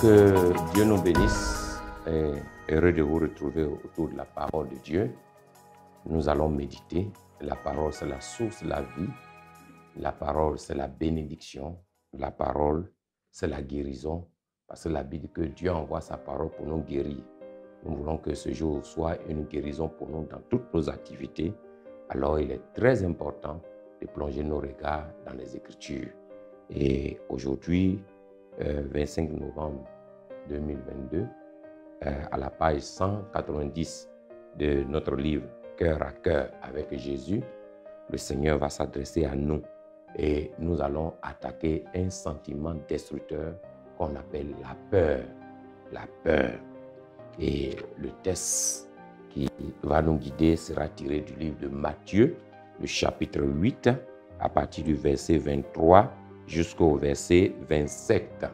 Que Dieu nous bénisse et heureux de vous retrouver autour de la parole de Dieu. Nous allons méditer. La parole, c'est la source de la vie. La parole, c'est la bénédiction. La parole, c'est la guérison. Parce que la Bible dit que Dieu envoie sa parole pour nous guérir. Nous voulons que ce jour soit une guérison pour nous dans toutes nos activités. Alors, il est très important de plonger nos regards dans les Écritures. Et aujourd'hui, 25 novembre 2022, à la page 190 de notre livre « Cœur à cœur avec Jésus », le Seigneur va s'adresser à nous et nous allons attaquer un sentiment destructeur qu'on appelle la peur. La peur. Et le texte qui va nous guider sera tiré du livre de Matthieu, le chapitre 8, à partir du verset 23 jusqu'au verset 27.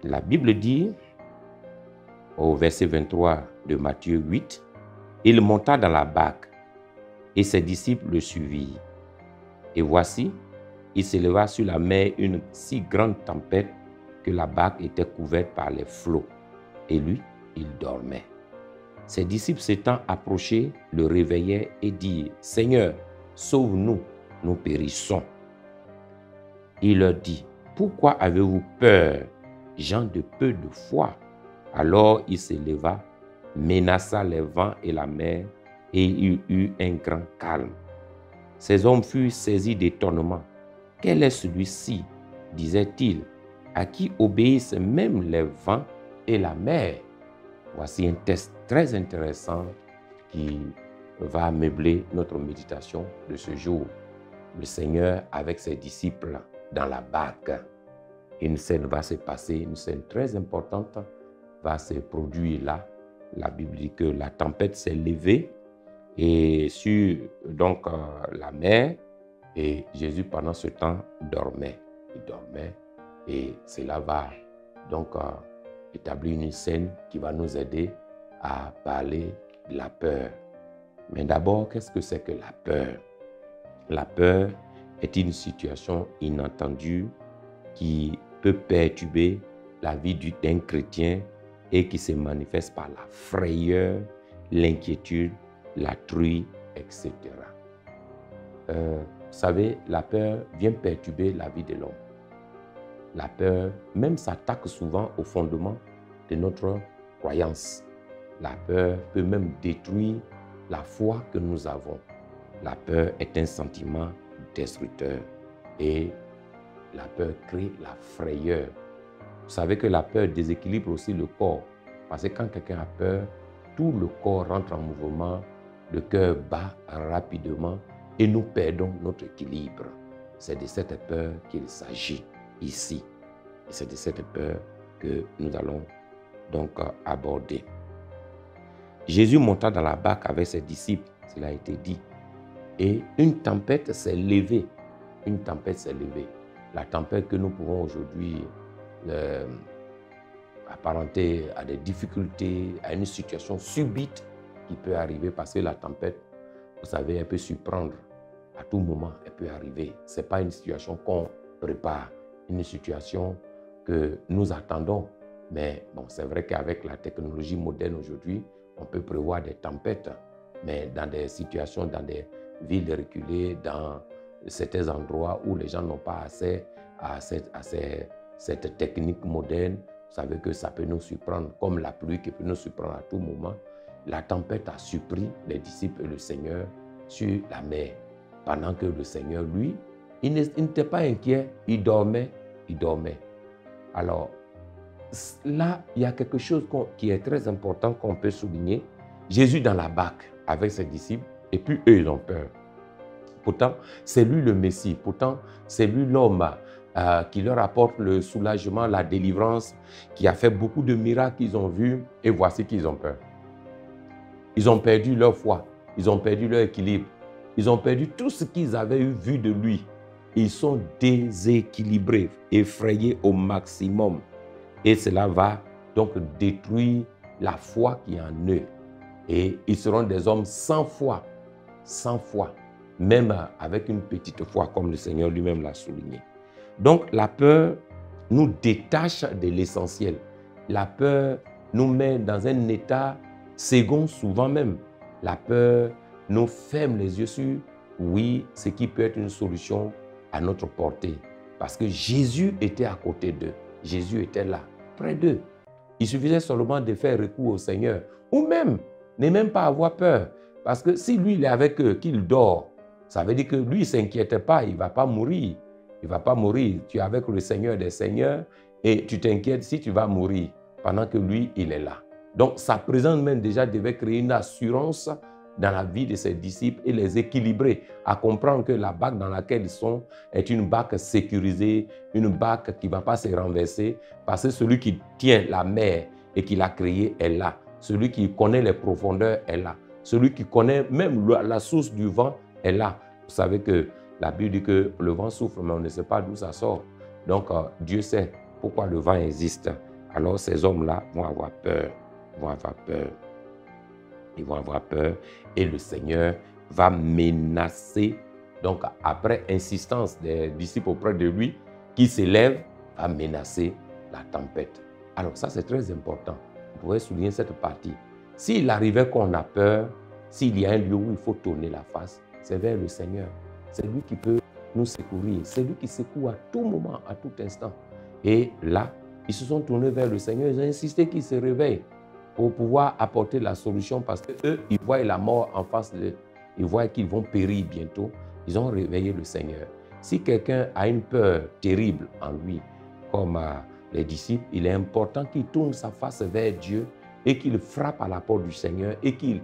La Bible dit, au verset 23 de Matthieu 8, « Il monta dans la barque, et ses disciples le suivirent. Et voici, il s'éleva sur la mer une si grande tempête que la barque était couverte par les flots, et lui, il dormait. Ses disciples s'étant approchés, le réveillaient et dirent, « Seigneur, sauve-nous, nous périssons. » Il leur dit, « Pourquoi avez-vous peur, gens de peu de foi ?» Alors il s'éleva, menaça les vents et la mer, et il eut un grand calme. Ces hommes furent saisis d'étonnement. « Quel est celui-ci » disaient-ils, « à qui obéissent même les vents et la mer ?» Voici un texte très intéressant qui va meubler notre méditation de ce jour. Le Seigneur avec ses disciples dans la barque. Une scène va se passer, une scène très importante va se produire là. La Bible dit que la tempête s'est levée et sur la mer, et Jésus pendant ce temps dormait. Il dormait et cela va donc établir une scène qui va nous aider à parler de la peur. Mais d'abord, qu'est-ce que c'est que la peur? La peur est une situation inattendue qui peut perturber la vie d'un chrétien et qui se manifeste par la frayeur, l'inquiétude, la truie, etc. Vous savez, la peur vient perturber la vie de l'homme. La peur même s'attaque souvent au fondement de notre croyance. La peur peut même détruire la foi que nous avons. La peur est un sentiment destructeur et la peur crée la frayeur. Vous savez que la peur déséquilibre aussi le corps. Parce que quand quelqu'un a peur, tout le corps rentre en mouvement, le cœur bat rapidement et nous perdons notre équilibre. C'est de cette peur qu'il s'agit ici. Et c'est de cette peur que nous allons donc aborder. Jésus monta dans la barque avec ses disciples, cela a été dit. Et une tempête s'est levée. Une tempête s'est levée. La tempête que nous pouvons aujourd'hui apparenter à des difficultés, à une situation subite qui peut arriver parce que la tempête, vous savez, elle peut surprendre à tout moment, elle peut arriver. Ce n'est pas une situation qu'on prépare, une situation que nous attendons. Mais bon, c'est vrai qu'avec la technologie moderne aujourd'hui, on peut prévoir des tempêtes, mais dans des situations, dans des villes reculées, dans certains endroits où les gens n'ont pas accès à cette technique moderne, vous savez que ça peut nous surprendre, comme la pluie qui peut nous surprendre à tout moment. La tempête a surpris les disciples et le Seigneur sur la mer. Pendant que le Seigneur, lui, il n'était pas inquiet, il dormait. Alors, là, il y a quelque chose qui est très important qu'on peut souligner. Jésus dans la barque avec ses disciples, et puis eux, ils ont peur. Pourtant, c'est lui le Messie. Pourtant, c'est lui l'homme qui leur apporte le soulagement, la délivrance, qui a fait beaucoup de miracles qu'ils ont vus, et voici qu'ils ont peur. Ils ont perdu leur foi, ils ont perdu leur équilibre, ils ont perdu tout ce qu'ils avaient vu de lui. Ils sont déséquilibrés, effrayés au maximum. Et cela va donc détruire la foi qui est en eux. Et ils seront des hommes sans foi, même avec une petite foi, comme le Seigneur lui-même l'a souligné. Donc la peur nous détache de l'essentiel. La peur nous met dans un état second souvent même. La peur nous ferme les yeux sur, oui, ce qui peut être une solution à notre portée. Parce que Jésus était à côté d'eux. Jésus était là, près d'eux. Il suffisait seulement de faire recours au Seigneur. Ou même, ne même pas avoir peur. Parce que si lui, il est avec eux, qu'il dort, ça veut dire que lui, il ne s'inquiète pas, il ne va pas mourir. Il ne va pas mourir. Tu es avec le Seigneur des Seigneurs et tu t'inquiètes si tu vas mourir pendant que lui, il est là. Donc, sa présence même déjà devait créer une assurance dans la vie de ses disciples et les équilibrer, à comprendre que la barque dans laquelle ils sont est une barque sécurisée, une barque qui ne va pas se renverser, parce que celui qui tient la mer et qui l'a créée est là. Celui qui connaît les profondeurs est là. Celui qui connaît même la source du vent est là. Vous savez que la Bible dit que le vent souffle, mais on ne sait pas d'où ça sort. Donc, Dieu sait pourquoi le vent existe. Alors, ces hommes-là vont avoir peur. Ils vont avoir peur. Ils vont avoir peur. Et le Seigneur va menacer. Donc, après insistance des disciples auprès de lui, qui s'élèvent, va menacer la tempête. Alors, ça, c'est très important. Vous pouvez souligner cette partie. S'il arrivait qu'on a peur, s'il y a un lieu où il faut tourner la face, c'est vers le Seigneur. C'est lui qui peut nous secourir. C'est lui qui secoue à tout moment, à tout instant. Et là, ils se sont tournés vers le Seigneur. Ils ont insisté qu'il se réveille pour pouvoir apporter la solution parce qu'eux, ils voient la mort en face d'eux. Ils voient qu'ils vont périr bientôt. Ils ont réveillé le Seigneur. Si quelqu'un a une peur terrible en lui, comme les disciples, il est important qu'il tourne sa face vers Dieu et qu'il frappe à la porte du Seigneur et qu'il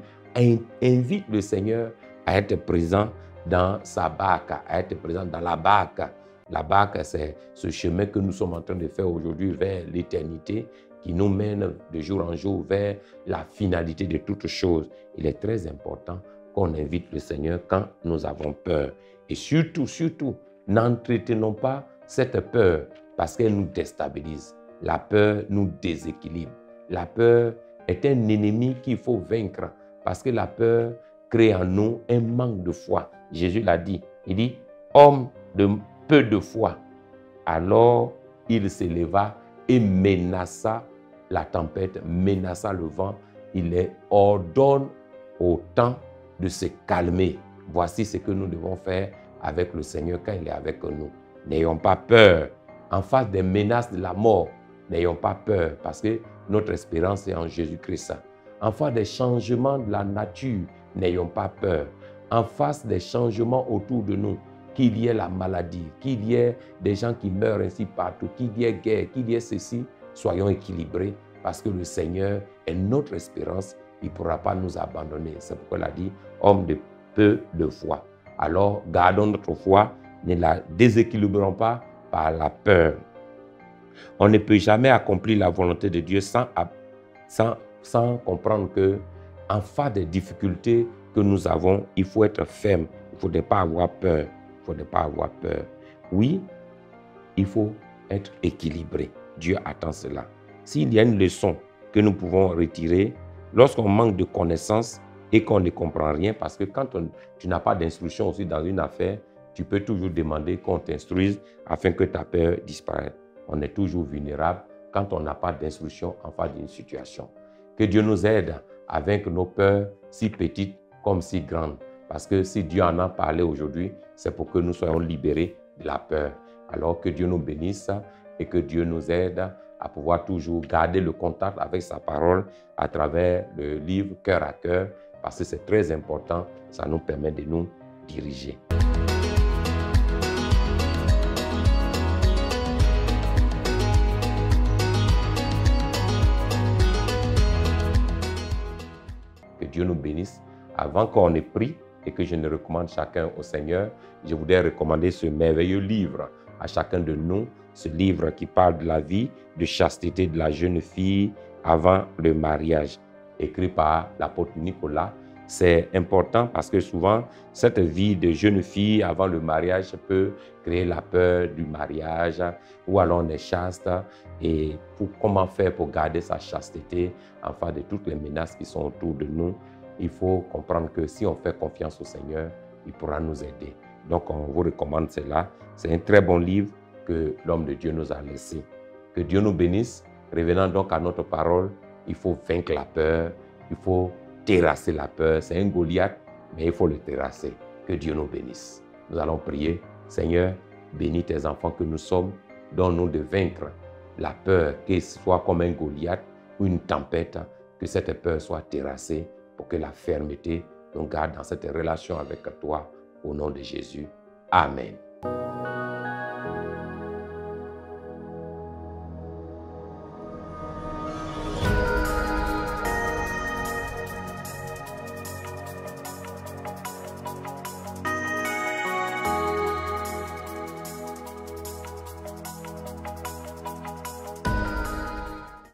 invite le Seigneur à être présent dans sa barque, à être présent dans la barque. La barque, c'est ce chemin que nous sommes en train de faire aujourd'hui vers l'éternité qui nous mène de jour en jour vers la finalité de toutes choses. Il est très important qu'on invite le Seigneur quand nous avons peur. Et surtout, n'entretenons pas cette peur parce qu'elle nous déstabilise. La peur nous déséquilibre. La peur est un ennemi qu'il faut vaincre parce que la peur crée en nous un manque de foi. Jésus l'a dit. Il dit, homme de peu de foi. Alors, il s'éleva et menaça la tempête, menaça le vent. Il les ordonne au temps de se calmer. Voici ce que nous devons faire avec le Seigneur quand il est avec nous. N'ayons pas peur. En face des menaces de la mort, n'ayons pas peur parce que notre espérance est en Jésus-Christ. En face des changements de la nature, n'ayons pas peur. En face des changements autour de nous, qu'il y ait la maladie, qu'il y ait des gens qui meurent ainsi partout, qu'il y ait guerre, qu'il y ait ceci, soyons équilibrés parce que le Seigneur est notre espérance. Il ne pourra pas nous abandonner. C'est pourquoi il a dit, homme de peu de foi. Alors, gardons notre foi, ne la déséquilibrons pas par la peur. On ne peut jamais accomplir la volonté de Dieu sans comprendre que en face des difficultés que nous avons, il faut être ferme. Il ne faut pas avoir peur. Il ne faut pas avoir peur. Oui, il faut être équilibré. Dieu attend cela. S'il y a une leçon que nous pouvons retirer, lorsqu'on manque de connaissances et qu'on ne comprend rien, parce que quand tu n'as pas d'instruction aussi dans une affaire, tu peux toujours demander qu'on t'instruise afin que ta peur disparaisse. On est toujours vulnérable quand on n'a pas d'instruction en face d'une situation. Que Dieu nous aide à vaincre nos peurs, si petites comme si grandes. Parce que si Dieu en a parlé aujourd'hui, c'est pour que nous soyons libérés de la peur. Alors que Dieu nous bénisse et que Dieu nous aide à pouvoir toujours garder le contact avec sa parole à travers le livre Cœur à cœur, parce que c'est très important, ça nous permet de nous diriger. Que Dieu nous bénisse. Avant qu'on ait pris et que je ne recommande chacun au Seigneur, je voudrais recommander ce merveilleux livre à chacun de nous, ce livre qui parle de la vie de chasteté de la jeune fille avant le mariage, écrit par l'apôtre Nicolas. C'est important parce que souvent, cette vie de jeune fille avant le mariage peut créer la peur du mariage, ou alors on est chaste, et comment faire pour garder sa chasteté en face de toutes les menaces qui sont autour de nous. Il faut comprendre que si on fait confiance au Seigneur, il pourra nous aider. Donc, on vous recommande cela. C'est un très bon livre que l'homme de Dieu nous a laissé. Que Dieu nous bénisse. Revenant donc à notre parole, il faut vaincre la peur, il faut terrasser la peur. C'est un Goliath, mais il faut le terrasser. Que Dieu nous bénisse. Nous allons prier. Seigneur, bénis tes enfants que nous sommes. Donne-nous de vaincre la peur, que ce soit comme un Goliath ou une tempête, que cette peur soit terrassée pour que la fermeté nous garde dans cette relation avec toi. Au nom de Jésus. Amen.